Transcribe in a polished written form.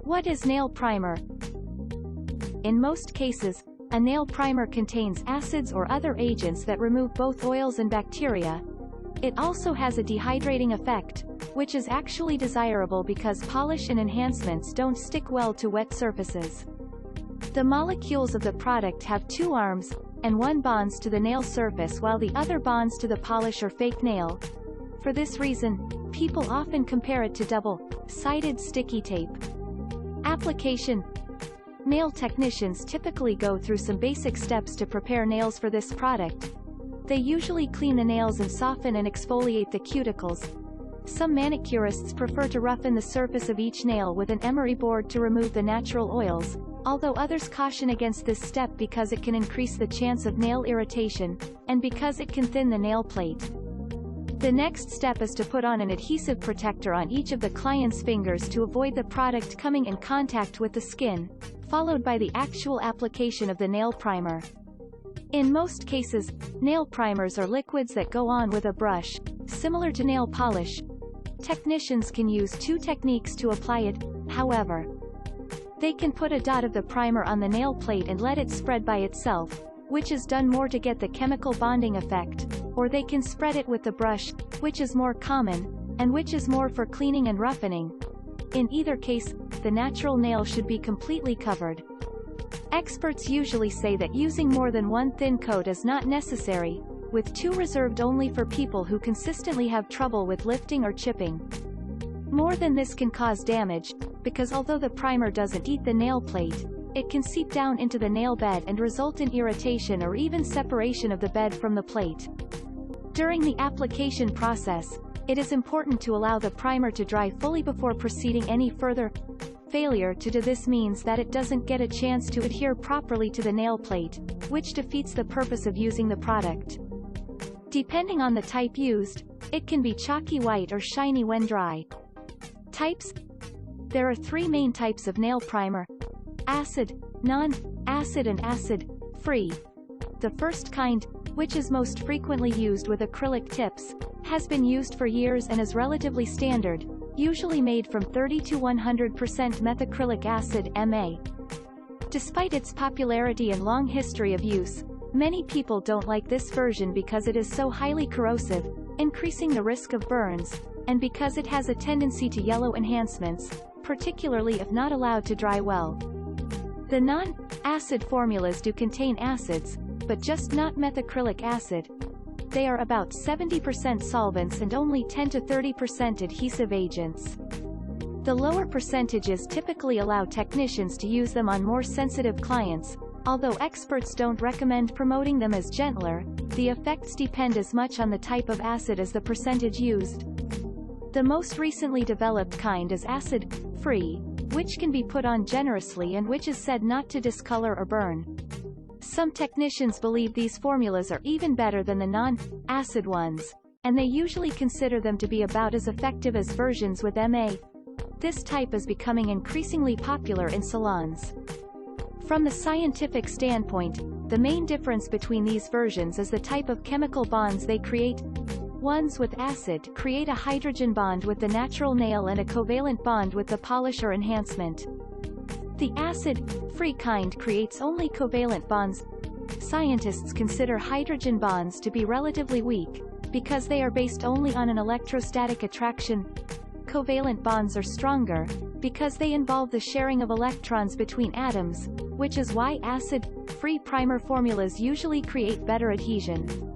What is nail primer? In most cases, a nail primer contains acids or other agents that remove both oils and bacteria. It also has a dehydrating effect, which is actually desirable because polish and enhancements don't stick well to wet surfaces. The molecules of the product have two arms, and one bonds to the nail surface while the other bonds to the polish or fake nail. For this reason, people often compare it to double-sided sticky tape. Application. Nail technicians typically go through some basic steps to prepare nails for this product. They usually clean the nails and soften and exfoliate the cuticles. Some manicurists prefer to roughen the surface of each nail with an emery board to remove the natural oils, although others caution against this step because it can increase the chance of nail irritation, and because it can thin the nail plate. The next step is to put on an adhesive protector on each of the client's fingers to avoid the product coming in contact with the skin, followed by the actual application of the nail primer. In most cases, nail primers are liquids that go on with a brush, similar to nail polish. Technicians can use two techniques to apply it, however. They can put a dot of the primer on the nail plate and let it spread by itself, which is done more to get the chemical bonding effect, or they can spread it with the brush, which is more common, and which is more for cleaning and roughening. In either case, the natural nail should be completely covered. Experts usually say that using more than one thin coat is not necessary, with two reserved only for people who consistently have trouble with lifting or chipping. More than this can cause damage, because although the primer doesn't eat the nail plate, it can seep down into the nail bed and result in irritation or even separation of the bed from the plate. During the application process, it is important to allow the primer to dry fully before proceeding any further. Failure to do this means that it doesn't get a chance to adhere properly to the nail plate, which defeats the purpose of using the product. Depending on the type used, it can be chalky white or shiny when dry. Types. There are three main types of nail primer: acid, non-acid and acid-free. The first kind, which is most frequently used with acrylic tips, has been used for years and is relatively standard, usually made from 30 to 100% methacrylic acid (MA). Despite its popularity and long history of use, many people don't like this version because it is so highly corrosive, increasing the risk of burns, and because it has a tendency to yellow enhancements, particularly if not allowed to dry well. The non-acid formulas do contain acids, but just not methacrylic acid. They are about 70% solvents and only 10 to 30% adhesive agents. The lower percentages typically allow technicians to use them on more sensitive clients, although experts don't recommend promoting them as gentler. The effects depend as much on the type of acid as the percentage used. The most recently developed kind is acid-free, which can be put on generously and which is said not to discolor or burn. Some technicians believe these formulas are even better than the non-acid ones, and they usually consider them to be about as effective as versions with MA. This type is becoming increasingly popular in salons. From the scientific standpoint, the main difference between these versions is the type of chemical bonds they create. Ones with acid create a hydrogen bond with the natural nail and a covalent bond with the polish or enhancement. The acid-free kind creates only covalent bonds. Scientists consider hydrogen bonds to be relatively weak, because they are based only on an electrostatic attraction. Covalent bonds are stronger, because they involve the sharing of electrons between atoms, which is why acid-free primer formulas usually create better adhesion.